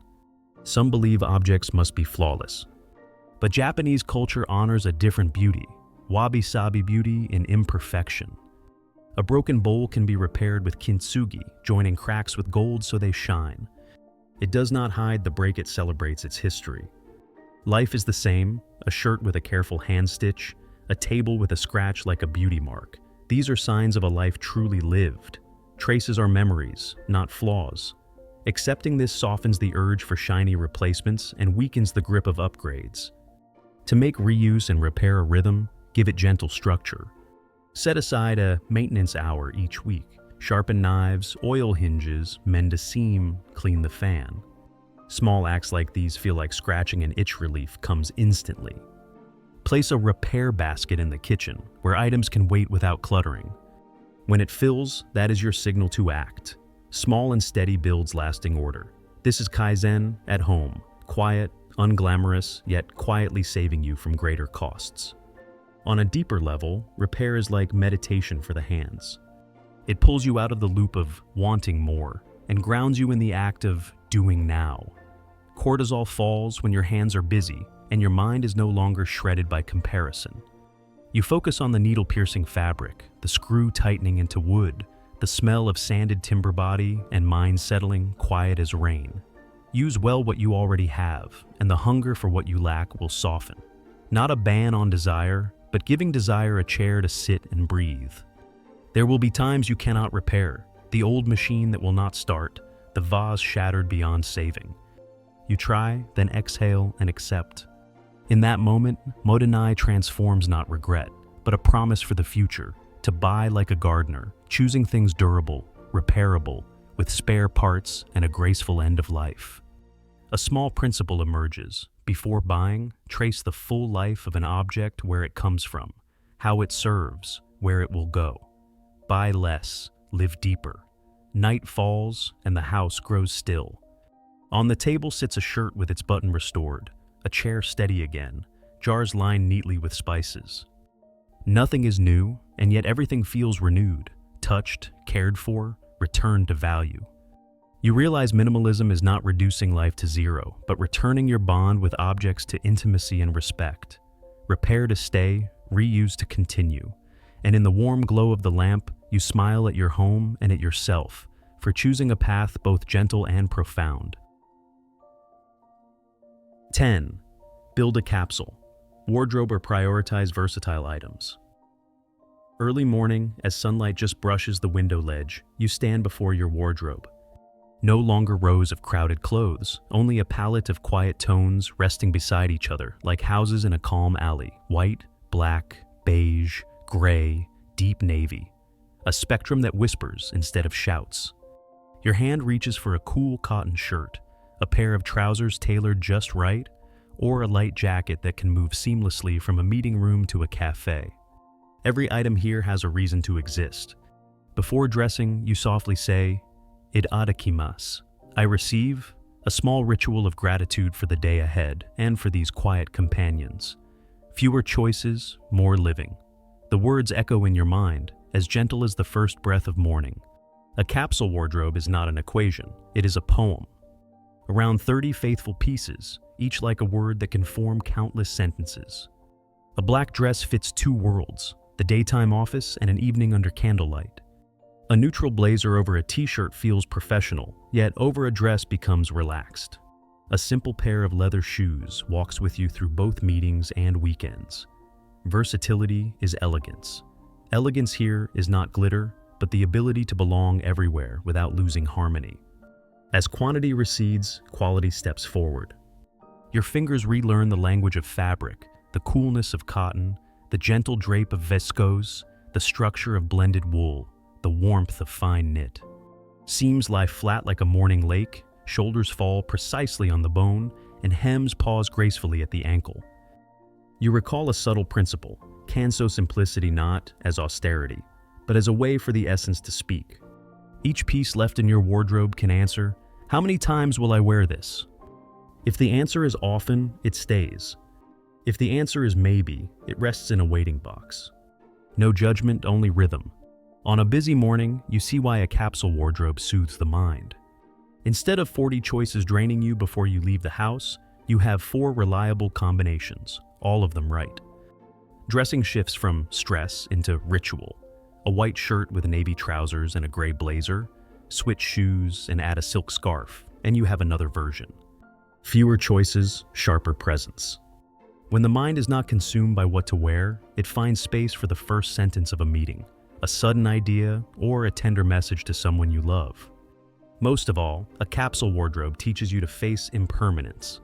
Some believe objects must be flawless. But Japanese culture honors a different beauty, wabi-sabi beauty in imperfection. A broken bowl can be repaired with kintsugi, joining cracks with gold so they shine. It does not hide the break, it celebrates its history. Life is the same, a shirt with a careful hand stitch, a table with a scratch like a beauty mark. These are signs of a life truly lived. Traces are memories, not flaws. Accepting this softens the urge for shiny replacements and weakens the grip of upgrades. To make reuse and repair a rhythm, give it gentle structure. Set aside a maintenance hour each week. Sharpen knives, oil hinges, mend a seam, clean the fan. Small acts like these feel like scratching, and itch relief comes instantly. Place a repair basket in the kitchen, where items can wait without cluttering. When it fills, that is your signal to act. Small and steady builds lasting order. This is Kaizen at home, quiet, unglamorous, yet quietly saving you from greater costs. On a deeper level, repair is like meditation for the hands. It pulls you out of the loop of wanting more and grounds you in the act of doing now. Cortisol falls when your hands are busy and your mind is no longer shredded by comparison. You focus on the needle-piercing fabric, the screw tightening into wood, the smell of sanded timber body, and mind settling quiet as rain. Use well what you already have, and the hunger for what you lack will soften. Not a ban on desire, but giving desire a chair to sit and breathe. There will be times you cannot repair, the old machine that will not start, the vase shattered beyond saving. You try, then exhale and accept. In that moment, Modinai transforms not regret, but a promise for the future, to buy like a gardener, choosing things durable, repairable, with spare parts and a graceful end of life. A small principle emerges. Before buying, trace the full life of an object, where it comes from, how it serves, where it will go. Buy less, live deeper. Night falls and the house grows still. On the table sits a shirt with its button restored, a chair steady again, jars lined neatly with spices. Nothing is new, and yet everything feels renewed, touched, cared for, returned to value. You realize minimalism is not reducing life to zero, but returning your bond with objects to intimacy and respect. Repair to stay, reuse to continue. And in the warm glow of the lamp, you smile at your home and at yourself for choosing a path both gentle and profound. 10. Build a capsule. Wardrobe or prioritize versatile items. Early morning, as sunlight just brushes the window ledge, you stand before your wardrobe. No longer rows of crowded clothes, only a palette of quiet tones resting beside each other like houses in a calm alley. White, black, beige, gray, deep navy. A spectrum that whispers instead of shouts. Your hand reaches for a cool cotton shirt, a pair of trousers tailored just right, or a light jacket that can move seamlessly from a meeting room to a cafe. Every item here has a reason to exist. Before dressing, you softly say, "Itadakimasu." I receive, a small ritual of gratitude for the day ahead and for these quiet companions. Fewer choices, more living. The words echo in your mind, as gentle as the first breath of morning. A capsule wardrobe is not an equation, it is a poem. Around 30 faithful pieces, each like a word that can form countless sentences. A black dress fits two worlds, the daytime office and an evening under candlelight. A neutral blazer over a t-shirt feels professional, yet over a dress becomes relaxed. A simple pair of leather shoes walks with you through both meetings and weekends. Versatility is elegance. Elegance here is not glitter, but the ability to belong everywhere without losing harmony. As quantity recedes, quality steps forward. Your fingers relearn the language of fabric, the coolness of cotton, the gentle drape of viscose, the structure of blended wool, the warmth of fine knit. Seams lie flat like a morning lake, shoulders fall precisely on the bone, and hems pause gracefully at the ankle. You recall a subtle principle, Kanso simplicity not as austerity, but as a way for the essence to speak. Each piece left in your wardrobe can answer, "How many times will I wear this?" If the answer is often, it stays. If the answer is maybe, it rests in a waiting box. No judgment, only rhythm. On a busy morning, you see why a capsule wardrobe soothes the mind. Instead of 40 choices draining you before you leave the house, you have 4 reliable combinations, all of them right. Dressing shifts from stress into ritual. A white shirt with navy trousers and a gray blazer, switch shoes and add a silk scarf, and you have another version. Fewer choices, sharper presence. When the mind is not consumed by what to wear, it finds space for the first sentence of a meeting, a sudden idea, or a tender message to someone you love. Most of all, a capsule wardrobe teaches you to face impermanence.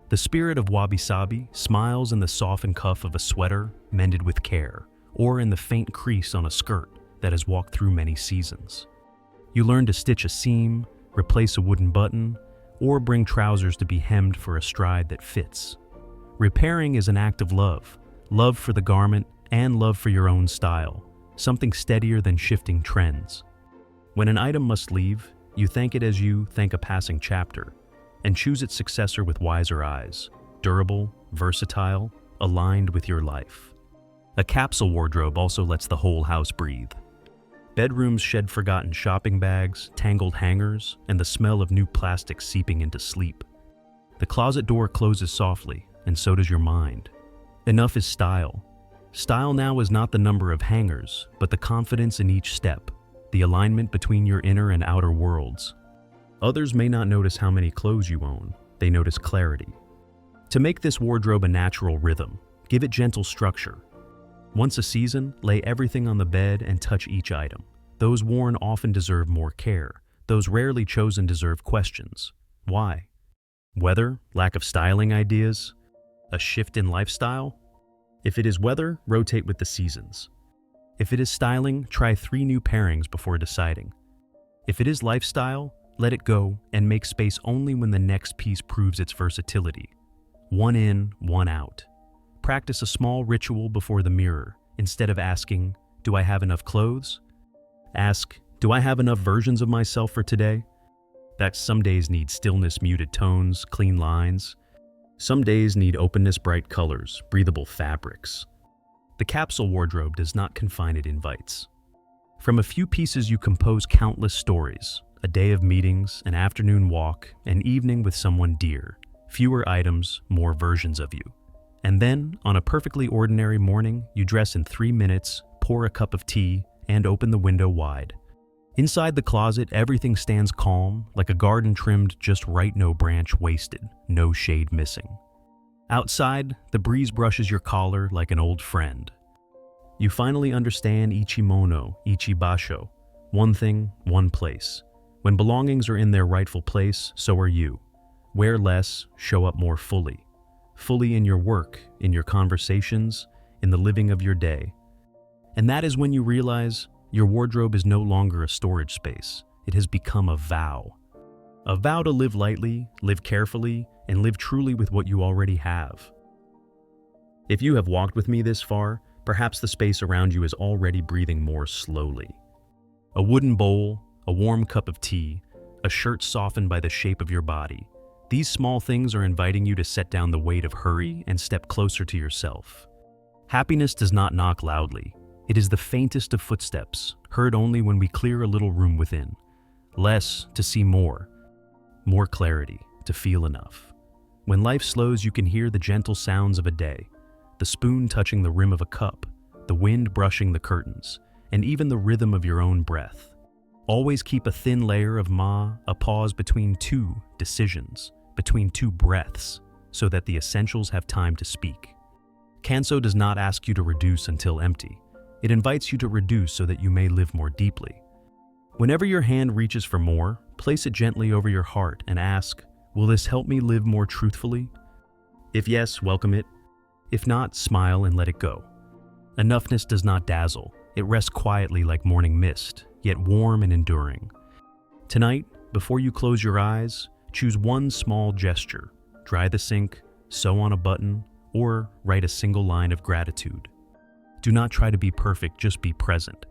The spirit of wabi-sabi smiles in the softened cuff of a sweater mended with care, or in the faint crease on a skirt that has walked through many seasons. You learn to stitch a seam, replace a wooden button, or bring trousers to be hemmed for a stride that fits. Repairing is an act of love, love for the garment and love for your own style, something steadier than shifting trends. When an item must leave, you thank it as you thank a passing chapter, and choose its successor with wiser eyes, durable, versatile, aligned with your life. A capsule wardrobe also lets the whole house breathe. Bedrooms shed forgotten shopping bags, tangled hangers, and the smell of new plastic seeping into sleep. The closet door closes softly, and so does your mind. Enough is style. Style now is not the number of hangers, but the confidence in each step, the alignment between your inner and outer worlds. Others may not notice how many clothes you own, they notice clarity. To make this wardrobe a natural rhythm, give it gentle structure. Once a season, lay everything on the bed and touch each item. Those worn often deserve more care. Those rarely chosen deserve questions. Why? Weather? Lack of styling ideas? A shift in lifestyle? If it is weather, rotate with the seasons. If it is styling, try 3 new pairings before deciding. If it is lifestyle, let it go and make space only when the next piece proves its versatility. One in, one out. Practice a small ritual before the mirror. Instead of asking, "Do I have enough clothes?" Ask, "Do I have enough versions of myself for today?" That some days need stillness, muted tones, clean lines. Some days need openness, bright colors, breathable fabrics. The capsule wardrobe does not confine, it invites. From a few pieces you compose countless stories, a day of meetings, an afternoon walk, an evening with someone dear. Fewer items, more versions of you. And then, on a perfectly ordinary morning, you dress in 3 minutes, pour a cup of tea, and open the window wide. Inside the closet, everything stands calm, like a garden trimmed just right, no branch wasted, no shade missing. Outside, the breeze brushes your collar like an old friend. You finally understand ichimono, ichibasho, one thing, one place. When belongings are in their rightful place, so are you. Wear less, show up more fully. Fully in your work, in your conversations, in the living of your day. And that is when you realize your wardrobe is no longer a storage space. It has become a vow. A vow to live lightly, live carefully, and live truly with what you already have. If you have walked with me this far, perhaps the space around you is already breathing more slowly. A wooden bowl, a warm cup of tea, a shirt softened by the shape of your body. These small things are inviting you to set down the weight of hurry and step closer to yourself. Happiness does not knock loudly. It is the faintest of footsteps, heard only when we clear a little room within. Less to see more. More clarity to feel enough. When life slows, you can hear the gentle sounds of a day, the spoon touching the rim of a cup, the wind brushing the curtains, and even the rhythm of your own breath. Always keep a thin layer of a pause between 2 decisions, between 2 breaths, so that the essentials have time to speak. Kanso does not ask you to reduce until empty. It invites you to reduce so that you may live more deeply. Whenever your hand reaches for more, place it gently over your heart and ask, "Will this help me live more truthfully?" If yes, welcome it. If not, smile and let it go. Enoughness does not dazzle. It rests quietly like morning mist, yet warm and enduring. Tonight, before you close your eyes, choose one small gesture. Dry the sink, sew on a button, or write a single line of gratitude. Do not try to be perfect, just be present.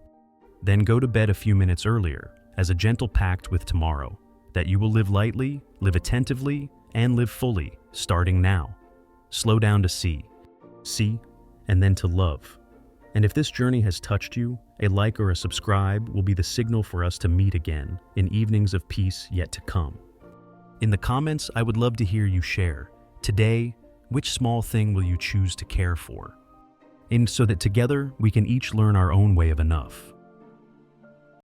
Then go to bed a few minutes earlier, as a gentle pact with tomorrow, that you will live lightly, live attentively, and live fully, starting now. Slow down to see, and then to love. And if this journey has touched you, a like or a subscribe will be the signal for us to meet again in evenings of peace yet to come. In the comments, I would love to hear you share. Today, which small thing will you choose to care for? And so that together we can each learn our own way of enough.